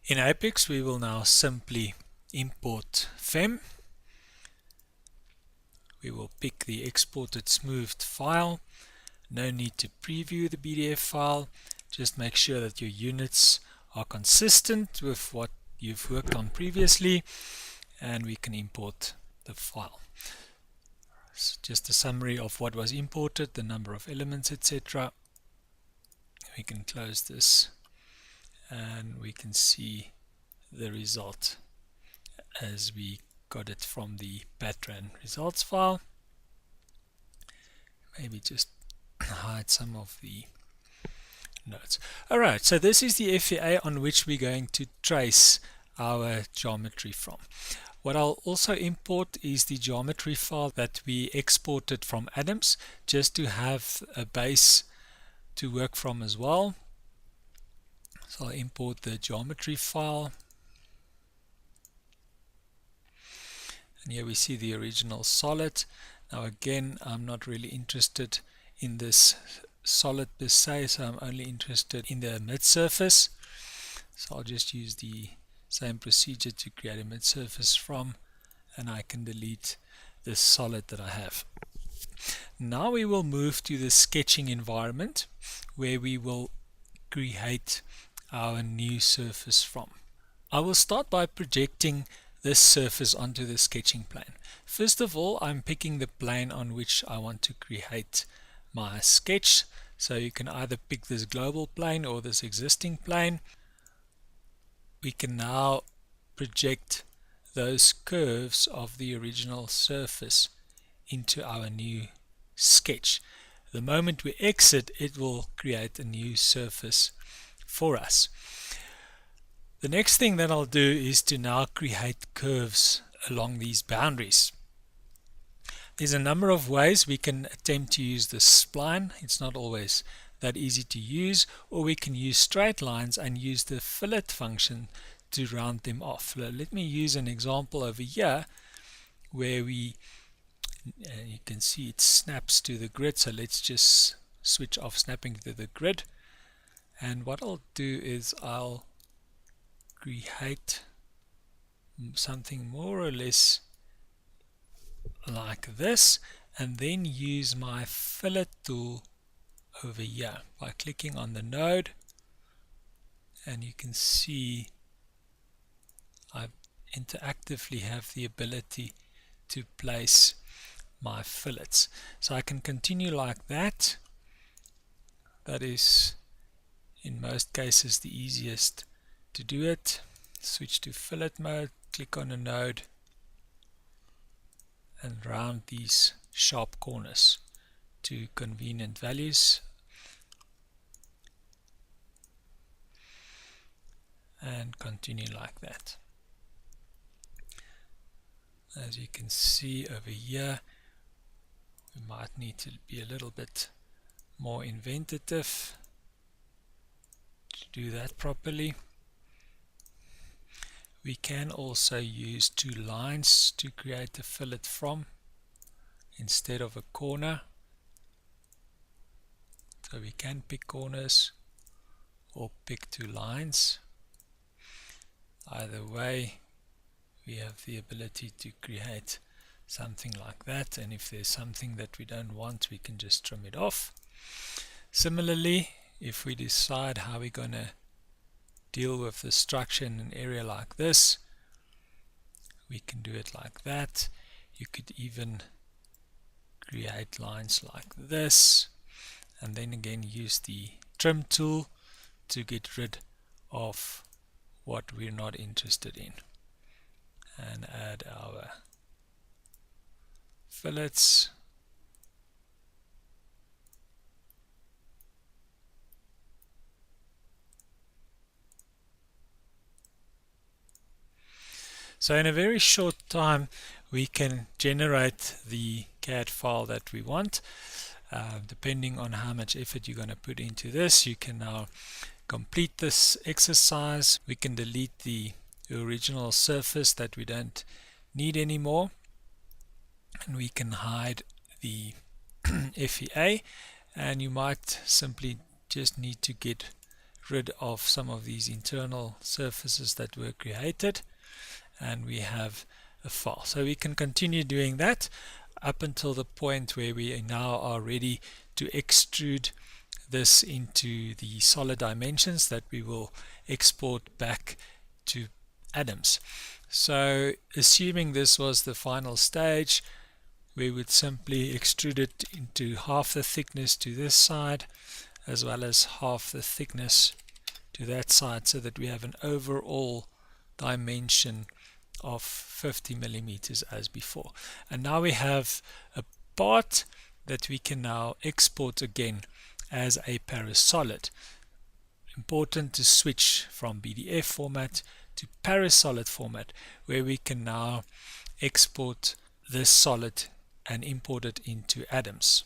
In Apex, we will now simply import FEM. We will pick the exported smoothed file. No need to preview the PDF file. Just make sure that your units are consistent with what you've worked on previously, and we can import the file. So just a summary of what was imported, the number of elements, etc. We can close this and we can see the result as we got it from the Patran results file. Maybe just hide some of the notes. Alright, so this is the FEA on which we're going to trace our geometry from. What I'll also import is the geometry file that we exported from Adams, just to have a base to work from as well. So I'll import the geometry file. And here we see the original solid. Now again, I'm not really interested in this solid per se, so I'm only interested in the mid-surface. So I'll just use the same procedure to create a mid-surface from, and I can delete this solid that I have. Now we will move to the sketching environment, where we will create our new surface from. I will start by projecting this surface onto the sketching plane. First of all, I'm picking the plane on which I want to create my sketch. So you can either pick this global plane or this existing plane. We can now project those curves of the original surface into our new sketch. The moment we exit, it will create a new surface for us. The next thing that I'll do is to now create curves along these boundaries. There's a number of ways we can attempt to use the spline. It's not always that easy to use, or we can use straight lines and use the fillet function to round them off. Let me use an example over here where you can see it snaps to the grid. So let's just switch off snapping to the grid, and what I'll do is I'll create something more or less like this, and then use my fillet tool over here by clicking on the node, and you can see I interactively have the ability to place my fillets. So I can continue like that. That is in most cases the easiest to do it. Switch to fillet mode, click on a node, and round these sharp corners to convenient values, and continue like that. As you can see over here, we might need to be a little bit more inventive to do that properly. We can also use two lines to create a fillet from instead of a corner. So we can pick corners or pick two lines. Either way, we have the ability to create something like that, and if there's something that we don't want, we can just trim it off. Similarly, if we decide how we're going to deal with the structure in an area like this, we can do it like that. You could even create lines like this, and then again use the trim tool to get rid of what we're not interested in, and add our fillets. So in a very short time we can generate the CAD file that we want. Depending on how much effort you're going to put into this, you can now complete this exercise. We can delete the original surface that we don't need anymore, and we can hide the FEA, and you might simply just need to get rid of some of these internal surfaces that were created, and we have a file. So we can continue doing that up until the point where we now are ready to extrude this into the solid dimensions that we will export back to Adams. So assuming this was the final stage, we would simply extrude it into half the thickness to this side as well as half the thickness to that side, so that we have an overall dimension of 50 millimeters as before. And now we have a part that we can now export again as a parasolid. Important to switch from BDF format to parasolid format, where we can now export this solid and import it into Adams.